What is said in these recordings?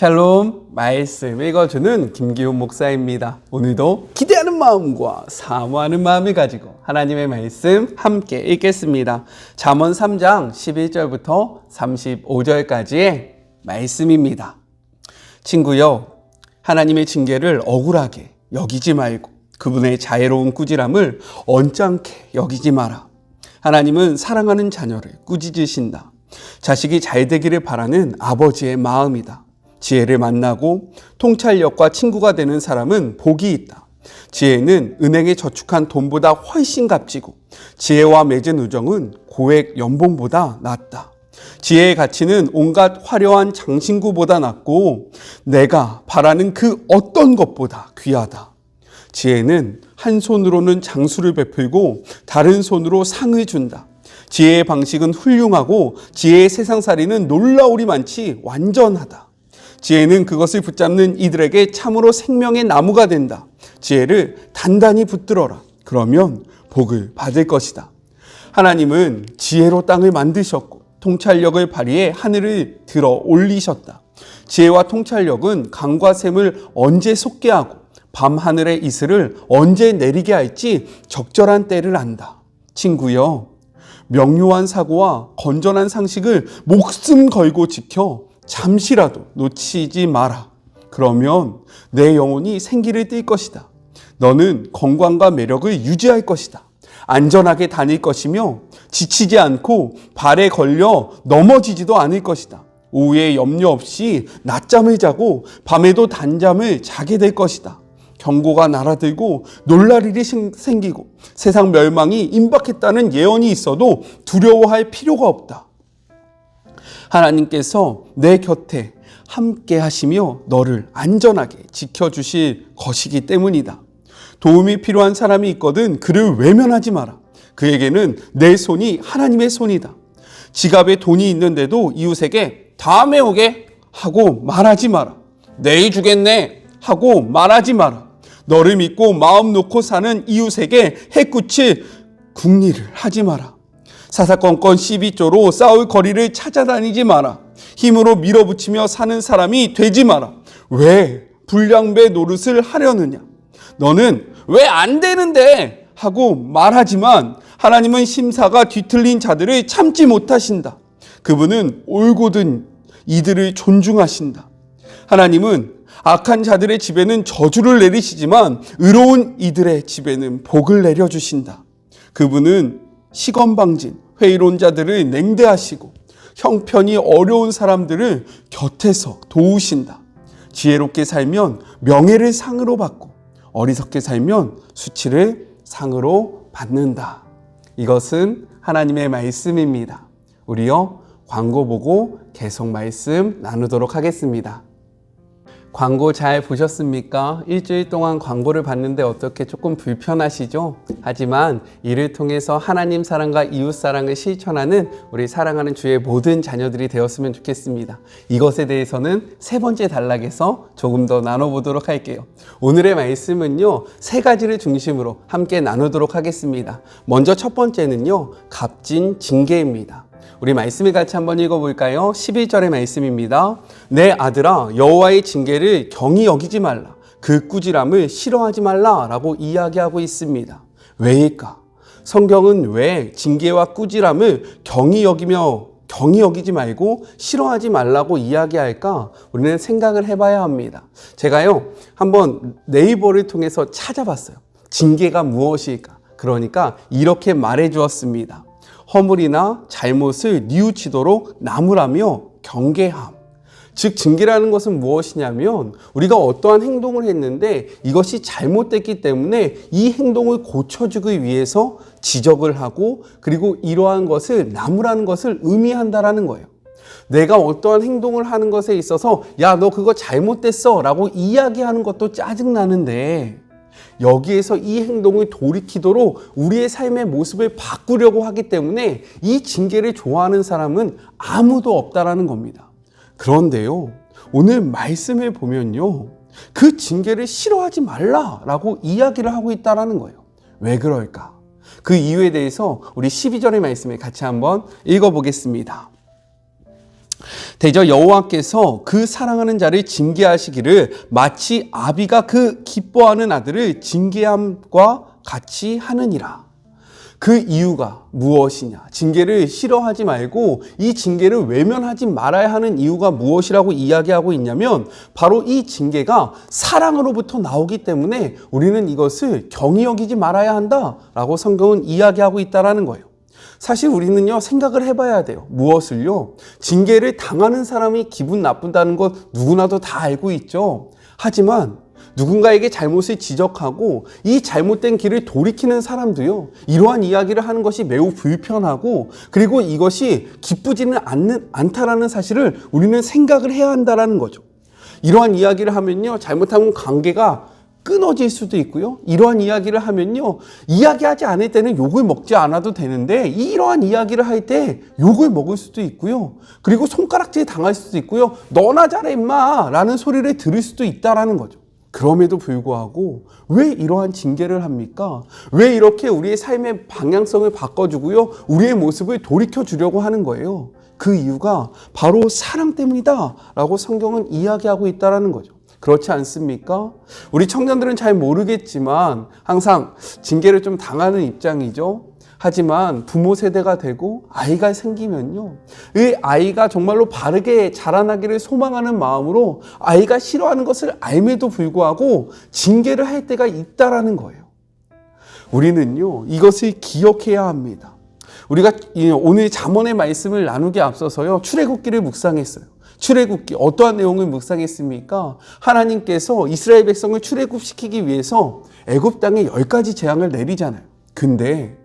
샬롬, 말씀 읽어주는 김기훈 목사입니다. 오늘도 기대하는 마음과 사모하는 마음을 가지고 하나님의 말씀 함께 읽겠습니다. 잠언 3장 11절부터 35절까지의 말씀입니다. 친구여, 하나님의 징계를 억울하게 여기지 말고 그분의 자애로운 꾸지람을 언짢게 여기지 마라. 하나님은 사랑하는 자녀를 꾸짖으신다. 자식이 잘 되기를 바라는 아버지의 마음이다. 지혜를 만나고 통찰력과 친구가 되는 사람은 복이 있다. 지혜는 은행에 저축한 돈보다 훨씬 값지고 지혜와 맺은 우정은 고액 연봉보다 낫다. 지혜의 가치는 온갖 화려한 장신구보다 낫고 내가 바라는 그 어떤 것보다 귀하다. 지혜는 한 손으로는 장수를 베풀고 다른 손으로 상을 준다. 지혜의 방식은 훌륭하고 지혜의 세상살이는 놀라울이 많지 완전하다. 지혜는 그것을 붙잡는 이들에게 참으로 생명의 나무가 된다. 지혜를 단단히 붙들어라. 그러면 복을 받을 것이다. 하나님은 지혜로 땅을 만드셨고 통찰력을 발휘해 하늘을 들어 올리셨다. 지혜와 통찰력은 강과 샘을 언제 솟게 하고 밤하늘의 이슬을 언제 내리게 할지 적절한 때를 안다. 친구여, 명료한 사고와 건전한 상식을 목숨 걸고 지켜 잠시라도 놓치지 마라. 그러면 내 영혼이 생기를 띨 것이다. 너는 건강과 매력을 유지할 것이다. 안전하게 다닐 것이며 지치지 않고 발에 걸려 넘어지지도 않을 것이다. 오후에 염려 없이 낮잠을 자고 밤에도 단잠을 자게 될 것이다. 경고가 날아들고 놀랄 일이 생기고 세상 멸망이 임박했다는 예언이 있어도 두려워할 필요가 없다. 하나님께서 내 곁에 함께 하시며 너를 안전하게 지켜주실 것이기 때문이다. 도움이 필요한 사람이 있거든 그를 외면하지 마라. 그에게는 내 손이 하나님의 손이다. 지갑에 돈이 있는데도 이웃에게 다음에 오게 하고 말하지 마라. 내일 주겠네 하고 말하지 마라. 너를 믿고 마음 놓고 사는 이웃에게 해꾸칠 궁리를 하지 마라. 사사건건 시비조로 싸울 거리를 찾아다니지 마라. 힘으로 밀어붙이며 사는 사람이 되지 마라. 왜 불량배 노릇을 하려느냐? 너는 왜 안 되는데 하고 말하지만 하나님은 심사가 뒤틀린 자들을 참지 못하신다. 그분은 올곧은 이들을 존중하신다. 하나님은 악한 자들의 집에는 저주를 내리시지만 의로운 이들의 집에는 복을 내려주신다. 그분은 시건방진 회의론자들을 냉대하시고 형편이 어려운 사람들을 곁에서 도우신다. 지혜롭게 살면 명예를 상으로 받고 어리석게 살면 수치를 상으로 받는다. 이것은 하나님의 말씀입니다. 우리요, 광고 보고 계속 말씀 나누도록 하겠습니다. 광고 잘 보셨습니까? 일주일 동안 광고를 봤는데 어떻게 조금 불편하시죠? 하지만 이를 통해서 하나님 사랑과 이웃 사랑을 실천하는 우리 사랑하는 주의 모든 자녀들이 되었으면 좋겠습니다. 이것에 대해서는 세 번째 단락에서 조금 더 나눠보도록 할게요. 오늘의 말씀은요, 세 가지를 중심으로 함께 나누도록 하겠습니다. 먼저 첫 번째는요, 값진 징계입니다. 우리 말씀을 같이 한번 읽어볼까요? 11절의 말씀입니다. 내 아들아, 여호와의 징계를 경히 여기지 말라. 그 꾸지람을 싫어하지 말라라고 이야기하고 있습니다. 왜일까? 성경은 왜 징계와 꾸지람을 경히 여기지 말고 싫어하지 말라고 이야기할까? 우리는 생각을 해봐야 합니다. 제가요, 한번 네이버를 통해서 찾아봤어요. 징계가 무엇일까? 그러니까 이렇게 말해 주었습니다. 허물이나 잘못을 뉘우치도록 나무라며 경계함. 즉 징계라는 것은 무엇이냐면 우리가 어떠한 행동을 했는데 이것이 잘못됐기 때문에 이 행동을 고쳐주기 위해서 지적을 하고 그리고 이러한 것을 나무라는 것을 의미한다라는 거예요. 내가 어떠한 행동을 하는 것에 있어서 야, 너 그거 잘못됐어 라고 이야기하는 것도 짜증나는데 여기에서 이 행동을 돌이키도록 우리의 삶의 모습을 바꾸려고 하기 때문에 이 징계를 좋아하는 사람은 아무도 없다라는 겁니다. 그런데요, 오늘 말씀을 보면요, 그 징계를 싫어하지 말라라고 이야기를 하고 있다라는 거예요. 왜 그럴까? 그 이유에 대해서 우리 12절의 말씀을 같이 한번 읽어보겠습니다. 대저 여호와께서 그 사랑하는 자를 징계하시기를 마치 아비가 그 기뻐하는 아들을 징계함과 같이 하느니라. 그 이유가 무엇이냐? 징계를 싫어하지 말고 이 징계를 외면하지 말아야 하는 이유가 무엇이라고 이야기하고 있냐면 바로 이 징계가 사랑으로부터 나오기 때문에 우리는 이것을 경히 여기지 말아야 한다라고 성경은 이야기하고 있다는 거예요. 사실 우리는요, 생각을 해봐야 돼요. 무엇을요? 징계를 당하는 사람이 기분 나쁜다는 것 누구나도 다 알고 있죠. 하지만 누군가에게 잘못을 지적하고 이 잘못된 길을 돌이키는 사람도요, 이러한 이야기를 하는 것이 매우 불편하고 그리고 이것이 기쁘지는 않다라는 사실을 우리는 생각을 해야 한다는 거죠. 이러한 이야기를 하면요, 잘못하면 관계가 끊어질 수도 있고요. 이러한 이야기를 하면요, 이야기하지 않을 때는 욕을 먹지 않아도 되는데 이러한 이야기를 할 때 욕을 먹을 수도 있고요. 그리고 손가락질 당할 수도 있고요. 너나 잘해 임마 라는 소리를 들을 수도 있다라는 거죠. 그럼에도 불구하고 왜 이러한 징계를 합니까? 왜 이렇게 우리의 삶의 방향성을 바꿔주고요, 우리의 모습을 돌이켜주려고 하는 거예요? 그 이유가 바로 사랑 때문이다 라고 성경은 이야기하고 있다는 거죠. 그렇지 않습니까? 우리 청년들은 잘 모르겠지만 항상 징계를 좀 당하는 입장이죠. 하지만 부모 세대가 되고 아이가 생기면요, 이 아이가 정말로 바르게 자라나기를 소망하는 마음으로 아이가 싫어하는 것을 알매도 불구하고 징계를 할 때가 있다라는 거예요. 우리는요, 이것을 기억해야 합니다. 우리가 오늘 잠언의 말씀을 나누기 앞서서요, 출애굽기를 묵상했어요. 출애굽기 어떠한 내용을 묵상했습니까? 하나님께서 이스라엘 백성을 출애굽시키기 위해서 애굽 땅에 10가지 재앙을 내리잖아요. 근데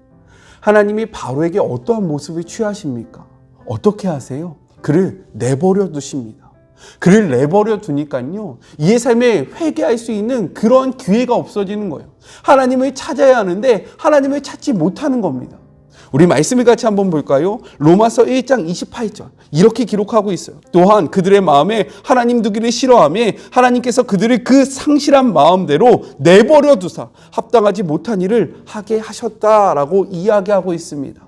하나님이 바로에게 어떠한 모습을 취하십니까? 어떻게 하세요? 그를 내버려 두십니다. 그를 내버려 두니까요, 이의 삶에 회개할 수 있는 그런 기회가 없어지는 거예요. 하나님을 찾아야 하는데 하나님을 찾지 못하는 겁니다. 우리 말씀을 같이 한번 볼까요? 로마서 1장 28절 이렇게 기록하고 있어요. 또한 그들의 마음에 하나님 두기를 싫어하며 하나님께서 그들을 그 상실한 마음대로 내버려 두사 합당하지 못한 일을 하게 하셨다라고 이야기하고 있습니다.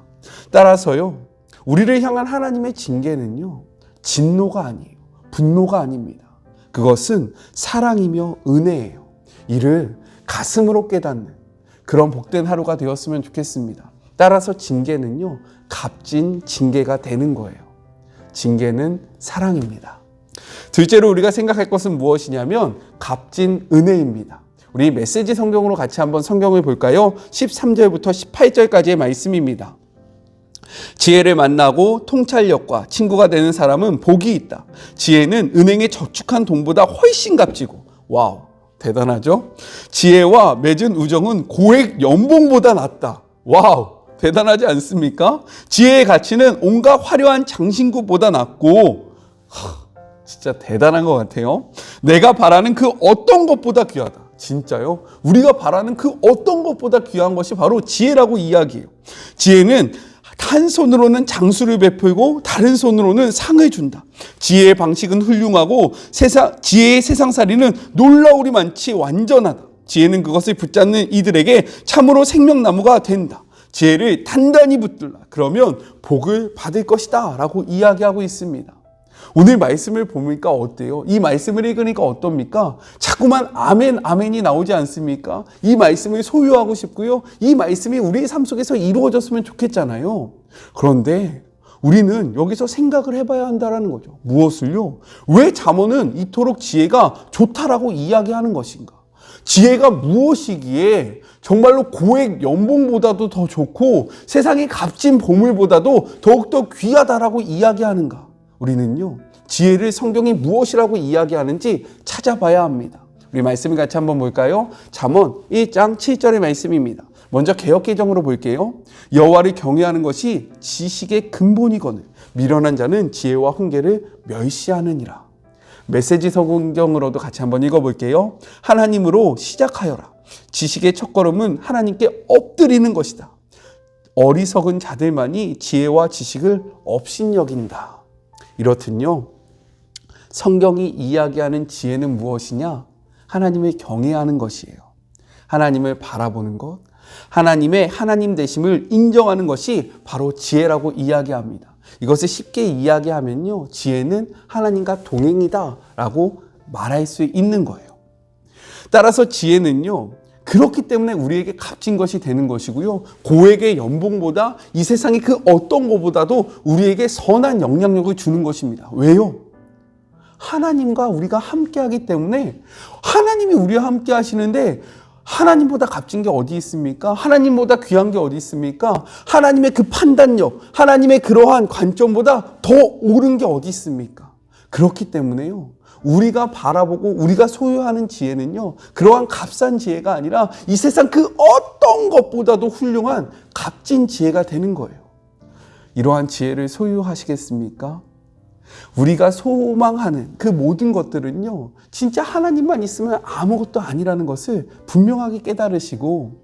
따라서요, 우리를 향한 하나님의 징계는요, 진노가 아니에요. 분노가 아닙니다. 그것은 사랑이며 은혜예요. 이를 가슴으로 깨닫는 그런 복된 하루가 되었으면 좋겠습니다. 따라서 징계는요, 값진 징계가 되는 거예요. 징계는 사랑입니다. 둘째로 우리가 생각할 것은 무엇이냐면 값진 은혜입니다. 우리 메시지 성경으로 같이 한번 성경을 볼까요? 13절부터 18절까지의 말씀입니다. 지혜를 만나고 통찰력과 친구가 되는 사람은 복이 있다. 지혜는 은행에 저축한 돈보다 훨씬 값지고, 와우, 대단하죠? 지혜와 맺은 우정은 고액 연봉보다 낫다. 와우, 대단하지 않습니까? 지혜의 가치는 온갖 화려한 장신구보다 낫고, 진짜 대단한 것 같아요. 내가 바라는 그 어떤 것보다 귀하다. 진짜요? 우리가 바라는 그 어떤 것보다 귀한 것이 바로 지혜라고 이야기해요. 지혜는 한 손으로는 장수를 베풀고 다른 손으로는 상을 준다. 지혜의 방식은 훌륭하고 지혜의 세상살이는 놀라우리 많지 완전하다. 지혜는 그것을 붙잡는 이들에게 참으로 생명나무가 된다. 지혜를 단단히 붙들라. 그러면 복을 받을 것이다 라고 이야기하고 있습니다. 오늘 말씀을 보니까 어때요? 이 말씀을 읽으니까 어떻습니까? 자꾸만 아멘, 아멘이 나오지 않습니까? 이 말씀을 소유하고 싶고요, 이 말씀이 우리의 삶 속에서 이루어졌으면 좋겠잖아요. 그런데 우리는 여기서 생각을 해봐야 한다는 거죠. 무엇을요? 왜 잠언은 이토록 지혜가 좋다라고 이야기하는 것인가? 지혜가 무엇이기에 정말로 고액 연봉보다도 더 좋고 세상의 값진 보물보다도 더욱더 귀하다라고 이야기하는가? 우리는요, 지혜를 성경이 무엇이라고 이야기하는지 찾아봐야 합니다. 우리 말씀을 같이 한번 볼까요? 잠언 1장 7절의 말씀입니다. 먼저 개역개정으로 볼게요. 여호와를 경외하는 것이 지식의 근본이거늘 미련한 자는 지혜와 훈계를 멸시하느니라. 메시지 성경으로도 같이 한번 읽어볼게요. 하나님으로 시작하여라. 지식의 첫걸음은 하나님께 엎드리는 것이다. 어리석은 자들만이 지혜와 지식을 업신여긴다. 이렇듯요, 성경이 이야기하는 지혜는 무엇이냐? 하나님을 경외하는 것이에요. 하나님을 바라보는 것, 하나님의 하나님 되심을 인정하는 것이 바로 지혜라고 이야기합니다. 이것을 쉽게 이야기하면요, 지혜는 하나님과 동행이다 라고 말할 수 있는 거예요. 따라서 지혜는요, 그렇기 때문에 우리에게 값진 것이 되는 것이고요, 고액의 연봉보다 이 세상의 그 어떤 것보다도 우리에게 선한 영향력을 주는 것입니다. 왜요? 하나님과 우리가 함께하기 때문에. 하나님이 우리와 함께 하시는데 하나님보다 값진 게 어디 있습니까? 하나님보다 귀한 게 어디 있습니까? 하나님의 그 판단력, 하나님의 그러한 관점보다 더 옳은 게 어디 있습니까? 그렇기 때문에요, 우리가 바라보고 우리가 소유하는 지혜는요, 그러한 값싼 지혜가 아니라 이 세상 그 어떤 것보다도 훌륭한 값진 지혜가 되는 거예요. 이러한 지혜를 소유하시겠습니까? 우리가 소망하는 그 모든 것들은요, 진짜 하나님만 있으면 아무것도 아니라는 것을 분명하게 깨달으시고,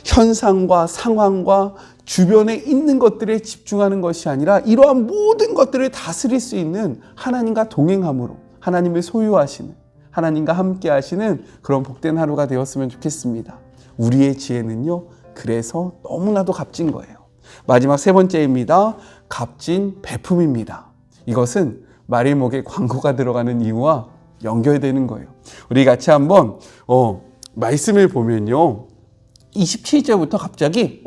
현상과 상황과 주변에 있는 것들에 집중하는 것이 아니라 이러한 모든 것들을 다스릴 수 있는 하나님과 동행함으로 하나님을 소유하시는, 하나님과 함께 하시는 그런 복된 하루가 되었으면 좋겠습니다. 우리의 지혜는요, 그래서 너무나도 값진 거예요. 마지막 세 번째입니다. 값진 베품입니다. 이것은 마리목에 광고가 들어가는 이유와 연결되는 거예요. 우리 같이 한번 말씀을 보면요, 27절부터 갑자기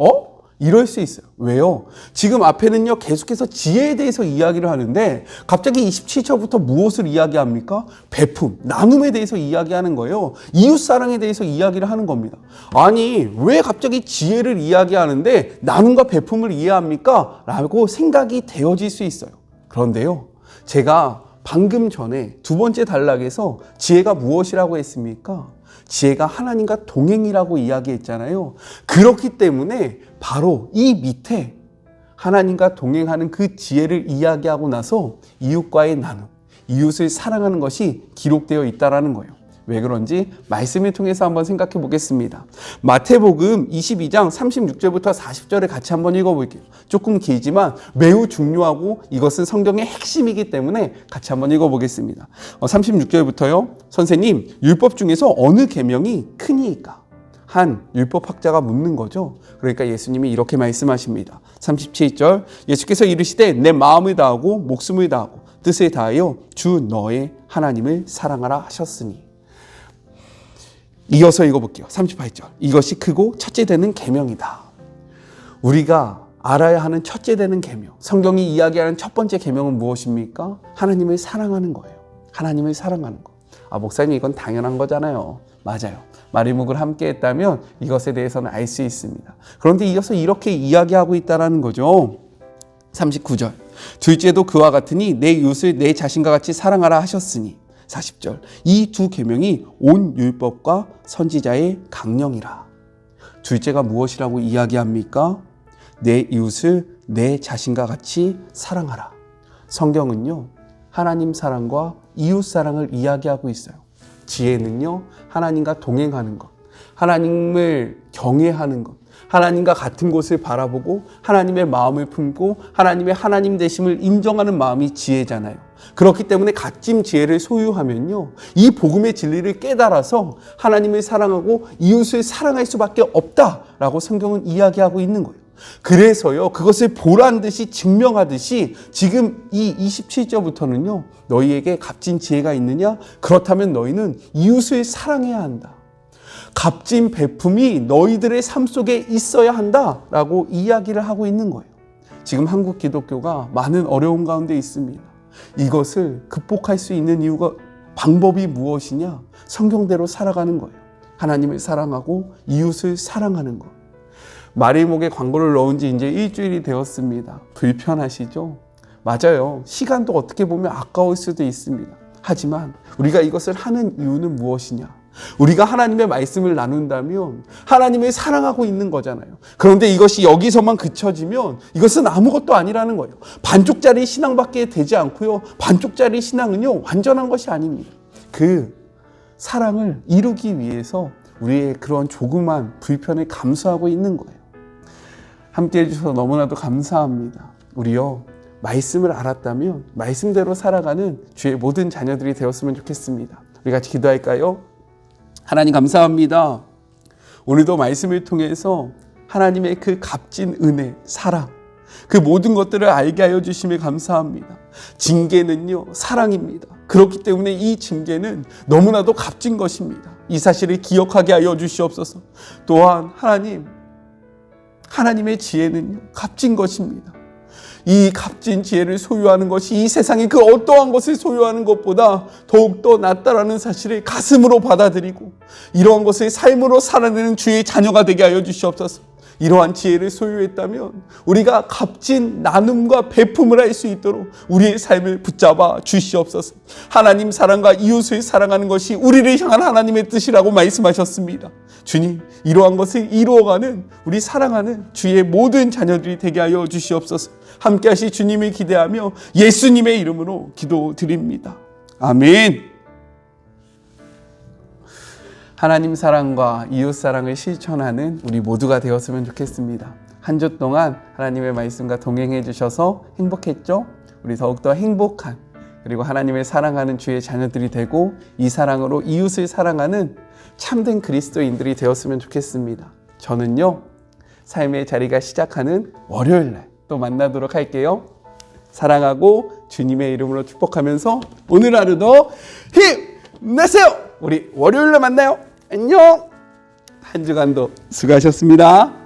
이럴 수 있어요. 왜요? 지금 앞에는요, 계속해서 지혜에 대해서 이야기를 하는데 갑자기 27절부터 무엇을 이야기합니까? 베품, 나눔에 대해서 이야기하는 거예요. 이웃사랑에 대해서 이야기를 하는 겁니다. 아니, 왜 갑자기 지혜를 이야기하는데 나눔과 베품을 이해합니까? 라고 생각이 되어질 수 있어요. 그런데요, 제가 방금 전에 두 번째 단락에서 지혜가 무엇이라고 했습니까? 지혜가 하나님과 동행이라고 이야기했잖아요. 그렇기 때문에 바로 이 밑에 하나님과 동행하는 그 지혜를 이야기하고 나서 이웃과의 나눔, 이웃을 사랑하는 것이 기록되어 있다는 거예요. 왜 그런지 말씀을 통해서 한번 생각해 보겠습니다. 마태복음 22장 36절부터 40절에 같이 한번 읽어볼게요. 조금 길지만 매우 중요하고 이것은 성경의 핵심이기 때문에 같이 한번 읽어보겠습니다. 36절부터요. 선생님, 율법 중에서 어느 계명이 크니까? 한 율법학자가 묻는 거죠. 그러니까 예수님이 이렇게 말씀하십니다. 37절, 예수께서 이르시되 내 마음을 다하고 목숨을 다하고 뜻을 다하여 주 너의 하나님을 사랑하라 하셨으니. 이어서 읽어볼게요. 38절. 이것이 크고 첫째 되는 계명이다. 우리가 알아야 하는 첫째 되는 계명, 성경이 이야기하는 첫 번째 계명은 무엇입니까? 하나님을 사랑하는 거예요. 하나님을 사랑하는 거. 목사님, 이건 당연한 거잖아요. 맞아요. 마리목을 함께 했다면 이것에 대해서는 알 수 있습니다. 그런데 이어서 이렇게 이야기하고 있다는 거죠. 39절. 둘째도 그와 같으니 내 이웃을 내 자신과 같이 사랑하라 하셨으니. 40절. 이 두 계명이 온 율법과 선지자의 강령이라. 둘째가 무엇이라고 이야기합니까? 내 이웃을 내 자신과 같이 사랑하라. 성경은요, 하나님 사랑과 이웃 사랑을 이야기하고 있어요. 지혜는요, 하나님과 동행하는 것, 하나님을 경외하는 것, 하나님과 같은 곳을 바라보고 하나님의 마음을 품고 하나님의 하나님 되심을 인정하는 마음이 지혜잖아요. 그렇기 때문에 값진 지혜를 소유하면요, 이 복음의 진리를 깨달아서 하나님을 사랑하고 이웃을 사랑할 수밖에 없다라고 성경은 이야기하고 있는 거예요. 그래서요, 그것을 보란 듯이 증명하듯이 지금 이 27절부터는요, 너희에게 값진 지혜가 있느냐? 그렇다면 너희는 이웃을 사랑해야 한다. 값진 베품이 너희들의 삶 속에 있어야 한다라고 이야기를 하고 있는 거예요. 지금 한국 기독교가 많은 어려움 가운데 있습니다. 이것을 극복할 수 있는 방법이 무엇이냐? 성경대로 살아가는 거예요. 하나님을 사랑하고 이웃을 사랑하는 것. 마리목에 광고를 넣은 지 이제 일주일이 되었습니다. 불편하시죠? 맞아요. 시간도 어떻게 보면 아까울 수도 있습니다. 하지만 우리가 이것을 하는 이유는 무엇이냐? 우리가 하나님의 말씀을 나눈다면 하나님을 사랑하고 있는 거잖아요. 그런데 이것이 여기서만 그쳐지면 이것은 아무것도 아니라는 거예요. 반쪽짜리 신앙밖에 되지 않고요. 반쪽짜리 신앙은요, 완전한 것이 아닙니다. 그 사랑을 이루기 위해서 우리의 그런 조그만 불편을 감수하고 있는 거예요. 함께 해주셔서 너무나도 감사합니다. 우리요, 말씀을 알았다면 말씀대로 살아가는 주의 모든 자녀들이 되었으면 좋겠습니다. 우리 같이 기도할까요? 하나님 감사합니다. 오늘도 말씀을 통해서 하나님의 그 값진 은혜, 사랑, 그 모든 것들을 알게 하여 주심에 감사합니다. 징계는요, 사랑입니다. 그렇기 때문에 이 징계는 너무나도 값진 것입니다. 이 사실을 기억하게 하여 주시옵소서. 또한 하나님의 지혜는요, 값진 것입니다. 이 값진 지혜를 소유하는 것이 이 세상의 그 어떠한 것을 소유하는 것보다 더욱더 낫다라는 사실을 가슴으로 받아들이고 이러한 것을 삶으로 살아내는 주의 자녀가 되게 하여 주시옵소서. 이러한 지혜를 소유했다면 우리가 값진 나눔과 배품을 할 수 있도록 우리의 삶을 붙잡아 주시옵소서. 하나님 사랑과 이웃을 사랑하는 것이 우리를 향한 하나님의 뜻이라고 말씀하셨습니다. 주님, 이러한 것을 이루어가는 우리 사랑하는 주의 모든 자녀들이 되게 하여 주시옵소서. 함께 하실 주님을 기대하며 예수님의 이름으로 기도드립니다. 아멘. 하나님 사랑과 이웃 사랑을 실천하는 우리 모두가 되었으면 좋겠습니다. 한 주 동안 하나님의 말씀과 동행해 주셔서 행복했죠? 우리 더욱더 행복한, 그리고 하나님을 사랑하는 주의 자녀들이 되고 이 사랑으로 이웃을 사랑하는 참된 그리스도인들이 되었으면 좋겠습니다. 저는요, 삶의 자리가 시작하는 월요일날 또 만나도록 할게요. 사랑하고 주님의 이름으로 축복하면서 오늘 하루도 힘내세요. 우리 월요일날 만나요. 안녕. 한 주간도 수고하셨습니다.